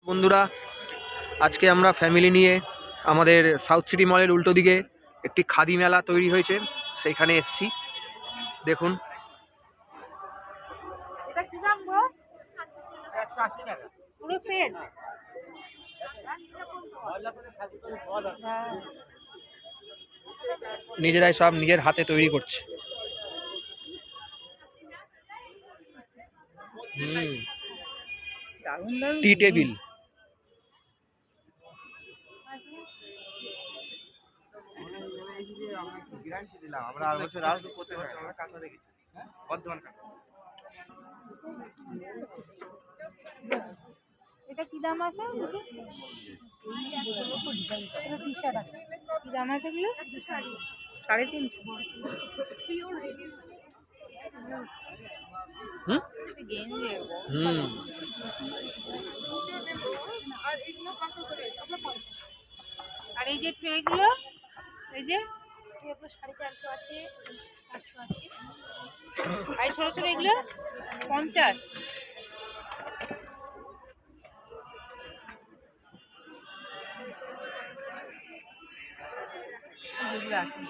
বন্ধুরা, আজকে আমরা ফ্যামিলি নিয়ে আমাদের সাউথ সিটি মলের উল্টো দিকে একটি খাদি মেলা তৈরি হয়েছে, সেইখানে এসছি। দেখুন, এটা কি দাম গো? 180 টাকা পুরো সেট। নিজেরাই সব নিজের হাতে তৈরি করছে। টি টেবিল, এটা কি দাম আছে? এটা টি-শার্ট আছে। কি দাম আছে এগুলো? 350। আর এই যে ট্রেগুলো, এই যে এগুলো 450 আছে, 500 আছে। আর ছোট ছোট এগুলো 50। এগুলো আছে।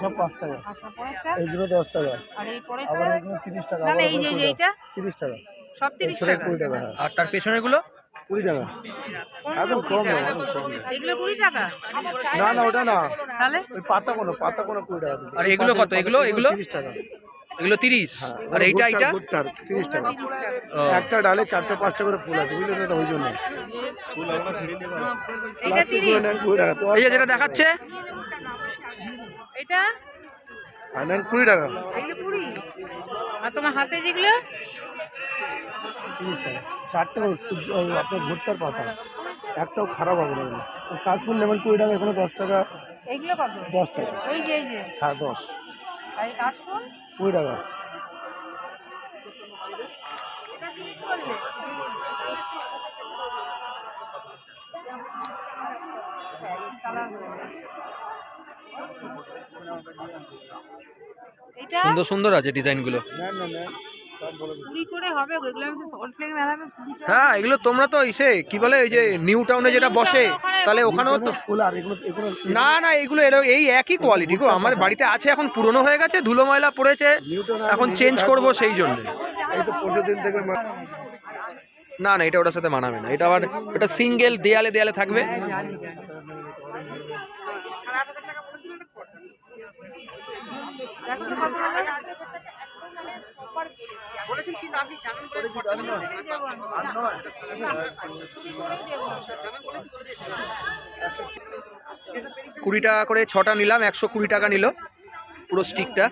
সব 5 টাকা, আচ্ছা পরেরটা এইগুলো 10 টাকা, আর এই পরেরটা আবার এগুলো 30 টাকা, না এই যে এইটা 30 টাকা, সব 30 ছোট টাকা। 20 টাকা, হ্যাঁ আর তার পেছনের গুলো 20 টাকা, একদম কম দাম, একদম কম দাম। এগুলো 20 টাকা। না না ওটা না, তাহলে ওই পাতা কোনো 20 টাকা দিবে। আর এগুলো কত? এগুলো 30 টাকা, এগুলো 30। হ্যাঁ। আর এইটা এইটা ভুট্টার 30 টাকা। ও, একটা ডালে 4টা 5টা করে ফুল আছে, বুঝলেন? এটা ওই জন্য এটা 30। 20 টাকা তো, এই যে যেটা দেখাচ্ছে এটা আর নেন 20 টাকা, এগুলো 20। আর তোমার হাতে যেগুলো 30 টাকা, 4টা আপনার ভুট্টার পাতা, একটাও খারাপ হবে না এগুলো। কাশফুল নেবেন 20 টাকা, এখানে 10 টাকা, এইগুলো কত? 10 টাকা, এই যে হ্যাঁ 10, আর এই কাশফুল 20 টাকা। এটা 30 করলে। এটা সুন্দর সুন্দর আছে ডিজাইনগুলো। নেন না নেন, সব বলে দিচ্ছি। 20 করে হবে গো। এগুলো আমি সল্ট লেক মেলা আমি 20 টাকা। হ্যাঁ, এগুলো তোমরা তো ইসে কি বলে, ওই যে নিউ টাউনে যেটা বসে, তাহলে ওখানেও তো। ফুল আর এগুলো এগুলো না না, এগুলো এই একই কোয়ালিটি গো। আমার বাড়িতে আছে, এখন পুরনো হয়ে গেছে, ধুলো ময়লা পড়েছে, নিউটন এখন চেঞ্জ করব সেই জন্য। এই তো 15 দিন থেকে না না, এটা ওটার সাথে মানাবে না। এটা আবার এটা সিঙ্গেল দেয়ালে দেয়ালে থাকবে। বলেছেন কিন্তু আপনি জানেন বলে দেব। 20 টাকা করে 6টা নিলাম, 120 টাকা নিল পুরো স্টিকটা।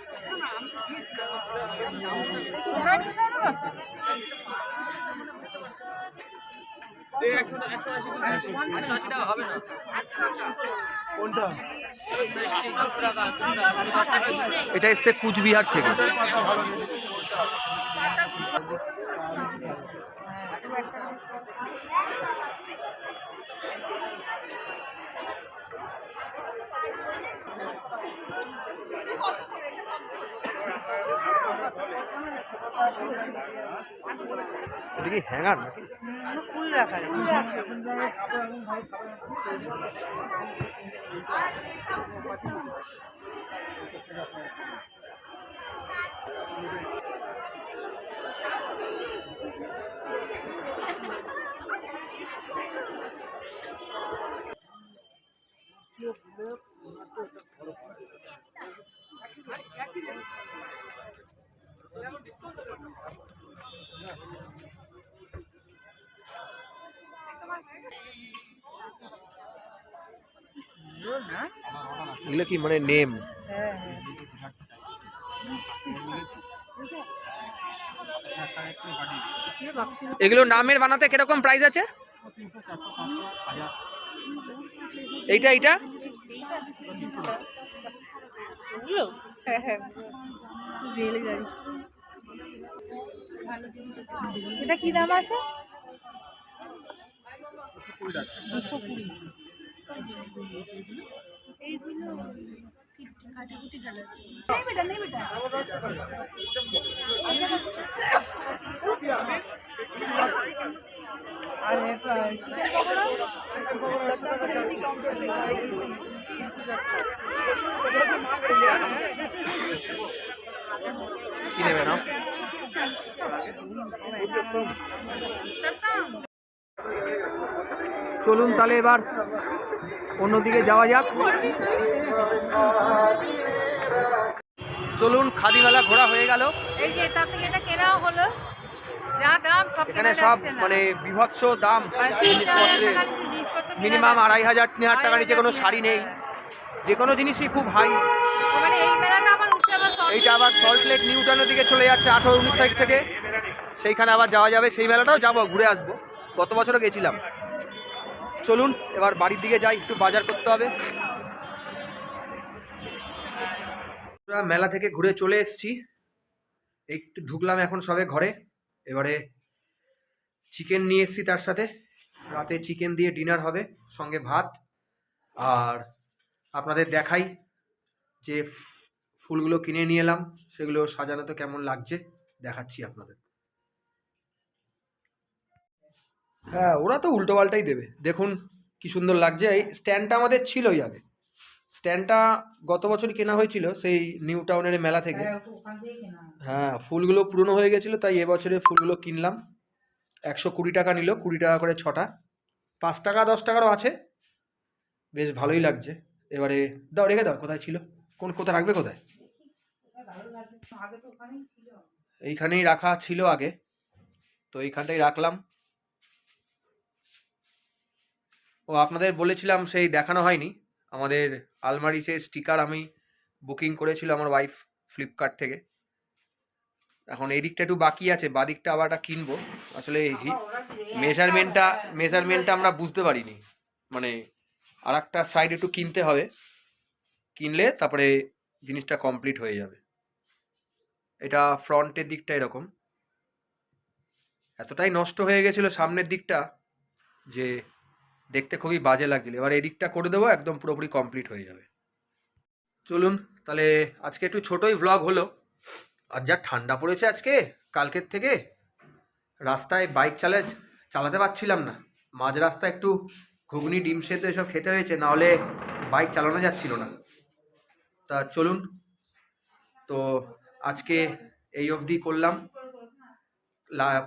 কোনটা? এটা এসছে কুচবিহার থেকে। এটা কি হ্যাঙ্গার নাকি? ফুল রাখা এগুলো কি মানে নেম? এগুলো নামের বানাতে কিরকম প্রাইস আছে? এইটা এইটা এটা কি দাম আছে? 220। এইগুলো কি নেবে না? চলুন তাহলে এবার অন্যদিকে যাওয়া যাক। চলুন, খাদি মেলা ঘোরা হয়ে গেল। এই যে তার থেকে এটা কেনাও হলো, যা দাম সব এখানে কেনা সব যাচ্ছে না। মানে বিভৎস দাম মানে জিনিসপত্রে, জিনিসপত্র কেনা মিনিমাম যাচ্ছে 2500-3000 টাকার নিচে কোনো শাড়ি নেই, যে কোনো জিনিসই খুব হাই। মানে এই মেলাটা আবার উঠছে আবার এইটা আবার সল্ট লেক নিউটাউনের দিকে চলে যাচ্ছে 18-19 তারিখ থেকে, সেইখানে আবার যাওয়া যাবে। সেই মেলাটাও যাবো, ঘুরে আসবো, গত বছরও গেছিলাম। চলুন এবার বাড়ির দিকে যাই, একটু বাজার করতে হবে। আমরা মেলা থেকে ঘুরে চলে এসেছি, একটু ঢুকলাম এখন সবে ঘরে। এবারে চিকেন নিয়ে এসেছি, তার সাথে রাতে চিকেন দিয়ে ডিনার হবে, সঙ্গে ভাত। আর আপনাদের দেখাই যে ফুলগুলো কিনে নিয়ে এলাম, সেগুলো সাজানোতে কেমন লাগছে দেখাচ্ছি আপনাদের। হ্যাঁ, ওরা তো উল্টো পাল্টাই দেবে। দেখুন কি সুন্দর লাগছে। এই স্ট্যান্ডটা আমাদের ছিলই আগে, স্ট্যান্ডটা গত বছরই কেনা হয়েছিল সেই নিউ টাউনের মেলা থেকে। হ্যাঁ, ফুলগুলো পুরনো হয়ে গেছিলো, তাই এবছরে ফুলগুলো কিনলাম। 120 টাকা নিল, 20 টাকা করে 6টা, 5 টাকা 10 টাকারও আছে। বেশ ভালোই লাগছে। এবারে দাও, রেখে দাও। কোথায় ছিল? কোথায় রাখবে? কোথায়? এইখানেই রাখা ছিল আগে, তো এইখানটাই রাখলাম। ও আপনাদের বলেছিলাম, সেই দেখানো হয়নি, আমাদের আলমারিতে স্টিকার আমি বুকিং করেছিল আমার ওয়াইফ ফ্লিপকার্ট থেকে। এখন এই দিকটা একটু বাকি আছে, বাদিকটা আবার একটা কিনবো। আসলে মেজারমেন্টটা আমরা বুঝতে পারিনি, মানে আর একটা সাইড একটু কিনতে হবে, কিনলে তারপরে জিনিসটা কমপ্লিট হয়ে যাবে। এটা ফ্রন্টের দিকটা এরকম, এতটাই নষ্ট হয়ে গেছিলো সামনের দিকটা যে দেখতে খুবই বাজে লাগছিল। এবার এই দিকটা করে দেবো, একদম পুরোপুরি কমপ্লিট হয়ে যাবে। চলুন তাহলে আজকে একটু ছোটোই ভ্লগ হলো। আর যা ঠান্ডা পড়েছে আজকে, কালকের থেকে রাস্তায় বাইক চালাতে পারছিলাম না। মাঝ রাস্তায় একটু ঘুগনি ডিম সেদ্ধ এসব খেতে হয়েছে, নাহলে বাইক চালানো যাচ্ছিল না। তা চলুন, তো আজকে এই অবধি করলাম।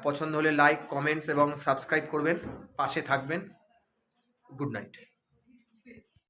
পছন্দ হলে লাইক, কমেন্টস এবং সাবস্ক্রাইব করবেন, পাশে থাকবেন। Good night.